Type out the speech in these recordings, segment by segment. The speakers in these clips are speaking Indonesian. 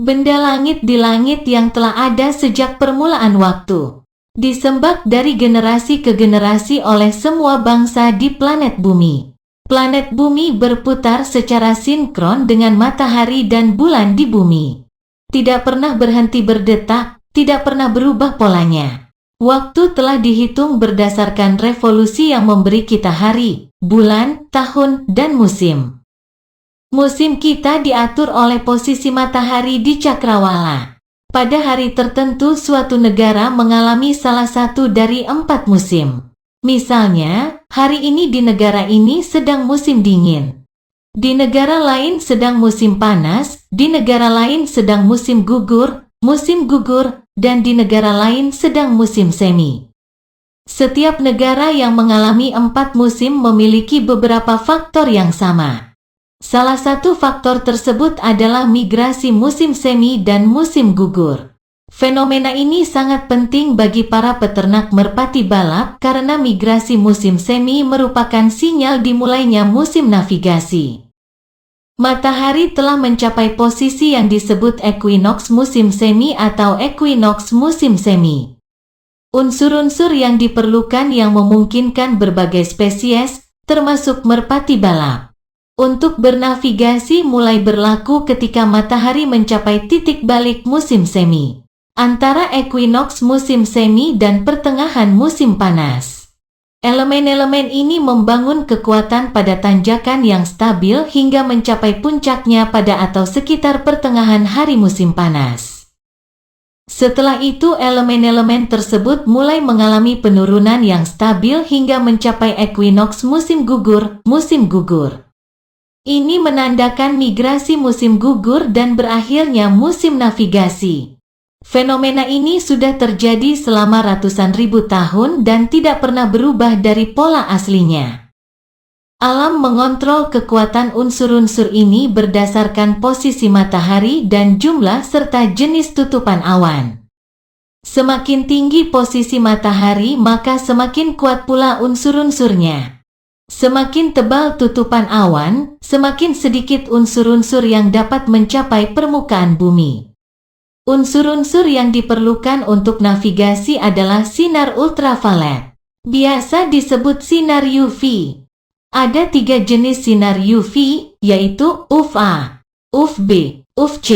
Benda langit di langit yang telah ada sejak permulaan waktu, disembah dari generasi ke generasi oleh semua bangsa di planet bumi. Planet bumi berputar secara sinkron dengan matahari dan bulan di bumi. Tidak pernah berhenti berdetak, tidak pernah berubah polanya. Waktu telah dihitung berdasarkan revolusi yang memberi kita hari, bulan, tahun, dan musim. Musim kita diatur oleh posisi matahari di cakrawala. Pada hari tertentu suatu negara mengalami salah satu dari 4 musim. Misalnya, hari ini di negara ini sedang musim dingin. Di negara lain sedang musim panas, di negara lain sedang musim gugur, dan di negara lain sedang musim semi. Setiap negara yang mengalami 4 musim memiliki beberapa faktor yang sama. Salah satu faktor tersebut adalah migrasi musim semi dan musim gugur. Fenomena ini sangat penting bagi para peternak merpati balap karena migrasi musim semi merupakan sinyal dimulainya musim navigasi. Matahari telah mencapai posisi yang disebut equinox musim semi atau equinox musim semi. Unsur-unsur yang diperlukan yang memungkinkan berbagai spesies, termasuk merpati balap, untuk bernavigasi mulai berlaku ketika matahari mencapai titik balik musim semi, antara equinox musim semi dan pertengahan musim panas. Elemen-elemen ini membangun kekuatan pada tanjakan yang stabil hingga mencapai puncaknya pada atau sekitar pertengahan hari musim panas. Setelah itu elemen-elemen tersebut mulai mengalami penurunan yang stabil hingga mencapai equinox musim gugur. Ini menandakan migrasi musim gugur dan berakhirnya musim navigasi. Fenomena ini sudah terjadi selama ratusan ribu tahun dan tidak pernah berubah dari pola aslinya. Alam mengontrol kekuatan unsur-unsur ini berdasarkan posisi matahari dan jumlah serta jenis tutupan awan. Semakin tinggi posisi matahari maka semakin kuat pula unsur-unsurnya. Semakin tebal tutupan awan, semakin sedikit unsur-unsur yang dapat mencapai permukaan bumi. Unsur-unsur yang diperlukan untuk navigasi adalah sinar ultraviolet, biasa disebut sinar UV. Ada 3 jenis sinar UV, yaitu UVA, UVB, UVC.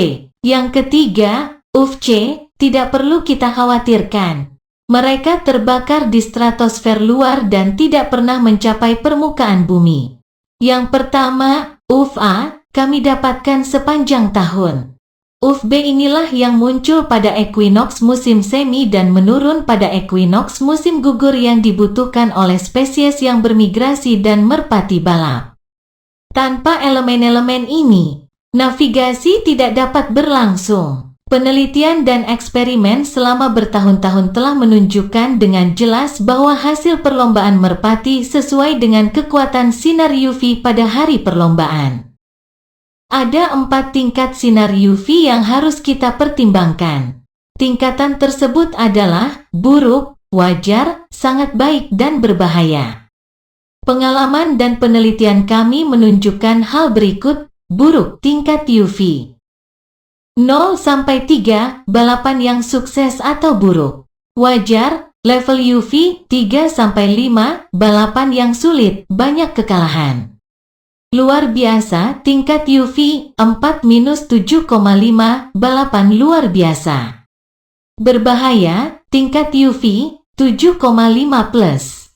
Yang ketiga, UVC, tidak perlu kita khawatirkan. Mereka terbakar di stratosfer luar dan tidak pernah mencapai permukaan bumi. Yang pertama, UVA, kami dapatkan sepanjang tahun. UVB inilah yang muncul pada equinox musim semi dan menurun pada equinox musim gugur yang dibutuhkan oleh spesies yang bermigrasi dan merpati balap. Tanpa elemen-elemen ini, navigasi tidak dapat berlangsung. Penelitian dan eksperimen selama bertahun-tahun telah menunjukkan dengan jelas bahwa hasil perlombaan merpati sesuai dengan kekuatan sinar UV pada hari perlombaan. Ada 4 tingkat sinar UV yang harus kita pertimbangkan. Tingkatan tersebut adalah buruk, wajar, sangat baik, dan berbahaya. Pengalaman dan penelitian kami menunjukkan hal berikut. Buruk, tingkat UV 0-3, balapan yang sukses atau buruk. Wajar, level UV 3-5, balapan yang sulit, banyak kekalahan. Luar biasa, tingkat UV 4-7,5, balapan luar biasa. Berbahaya, tingkat UV 7,5+.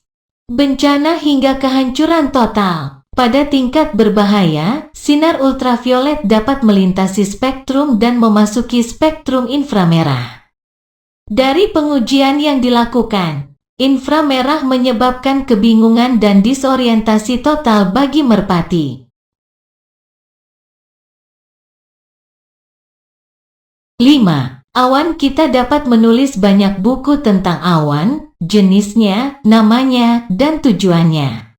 Bencana hingga kehancuran total. Pada tingkat berbahaya, sinar ultraviolet dapat melintasi spektrum dan memasuki spektrum inframerah. Dari pengujian yang dilakukan, inframerah menyebabkan kebingungan dan disorientasi total bagi merpati. 5. Awan. Kita dapat menulis banyak buku tentang awan, jenisnya, namanya, dan tujuannya.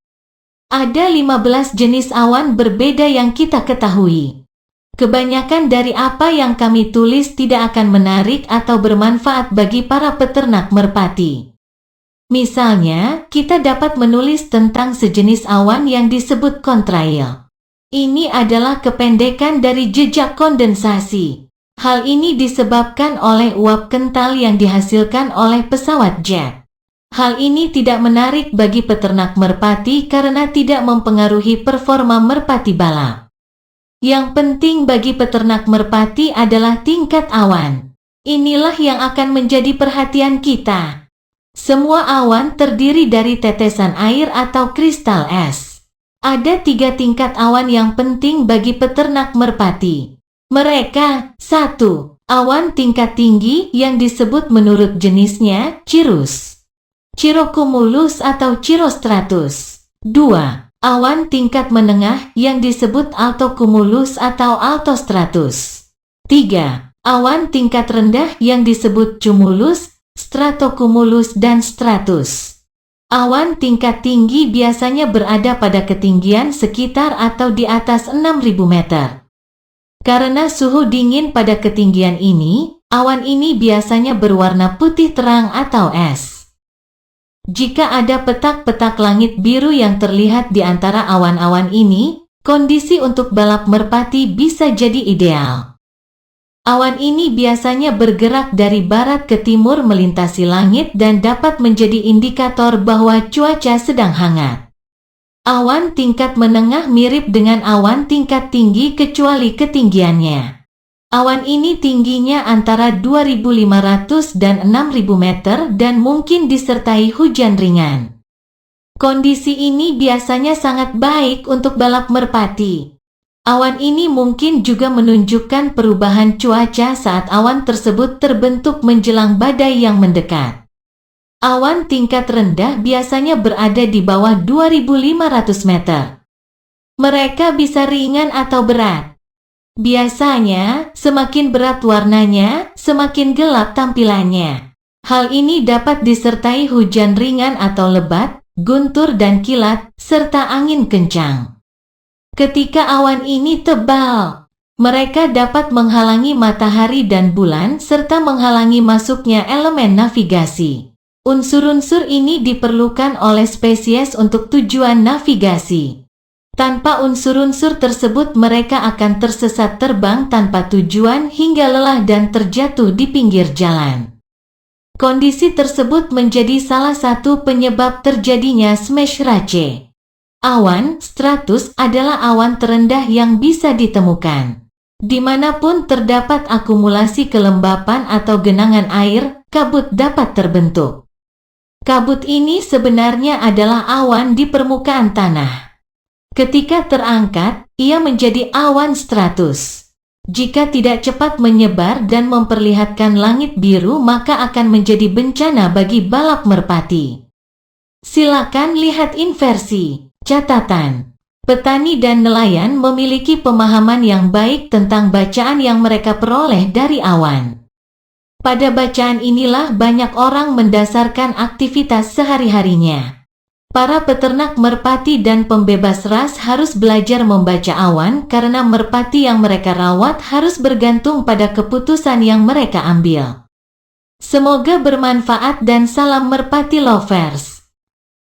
Ada 15 jenis awan berbeda yang kita ketahui. Kebanyakan dari apa yang kami tulis tidak akan menarik atau bermanfaat bagi para peternak merpati. Misalnya, kita dapat menulis tentang sejenis awan yang disebut contrail. Ini adalah kependekan dari jejak kondensasi. Hal ini disebabkan oleh uap kental yang dihasilkan oleh pesawat jet. Hal ini tidak menarik bagi peternak merpati karena tidak mempengaruhi performa merpati balap. Yang penting bagi peternak merpati adalah tingkat awan. Inilah yang akan menjadi perhatian kita. Semua awan terdiri dari tetesan air atau kristal es. Ada 3 tingkat awan yang penting bagi peternak merpati. Mereka, 1. Awan tingkat tinggi yang disebut menurut jenisnya cirrus, cirrocumulus atau cirrostratus. 2. Awan tingkat menengah yang disebut altocumulus atau altostratus. 3. Awan tingkat rendah yang disebut cumulus, stratocumulus dan stratus. Awan tingkat tinggi biasanya berada pada ketinggian sekitar atau di atas 6.000 meter. Karena suhu dingin pada ketinggian ini, awan ini biasanya berwarna putih terang atau es. Jika ada petak-petak langit biru yang terlihat di antara awan-awan ini, kondisi untuk balap merpati bisa jadi ideal. Awan ini biasanya bergerak dari barat ke timur melintasi langit dan dapat menjadi indikator bahwa cuaca sedang hangat. Awan tingkat menengah mirip dengan awan tingkat tinggi kecuali ketinggiannya. Awan ini tingginya antara 2.500 dan 6.000 meter dan mungkin disertai hujan ringan. Kondisi ini biasanya sangat baik untuk balap merpati. Awan ini mungkin juga menunjukkan perubahan cuaca saat awan tersebut terbentuk menjelang badai yang mendekat. Awan tingkat rendah biasanya berada di bawah 2.500 meter. Mereka bisa ringan atau berat. Biasanya, semakin berat warnanya, semakin gelap tampilannya. Hal ini dapat disertai hujan ringan atau lebat, guntur dan kilat, serta angin kencang. Ketika awan ini tebal, mereka dapat menghalangi matahari dan bulan serta menghalangi masuknya elemen navigasi. Unsur-unsur ini diperlukan oleh spesies untuk tujuan navigasi. Tanpa unsur-unsur tersebut mereka akan tersesat terbang tanpa tujuan hingga lelah dan terjatuh di pinggir jalan. Kondisi tersebut menjadi salah satu penyebab terjadinya smash race. Awan stratus adalah awan terendah yang bisa ditemukan. Dimanapun terdapat akumulasi kelembapan atau genangan air, kabut dapat terbentuk. Kabut ini sebenarnya adalah awan di permukaan tanah. Ketika terangkat, ia menjadi awan stratus. Jika tidak cepat menyebar dan memperlihatkan langit biru, maka akan menjadi bencana bagi balap merpati. Silakan lihat inversi. Catatan. Petani dan nelayan memiliki pemahaman yang baik tentang bacaan yang mereka peroleh dari awan. Pada bacaan inilah banyak orang mendasarkan aktivitas sehari-harinya. Para peternak merpati dan pembebas ras harus belajar membaca awan karena merpati yang mereka rawat harus bergantung pada keputusan yang mereka ambil. Semoga bermanfaat dan salam merpati lovers.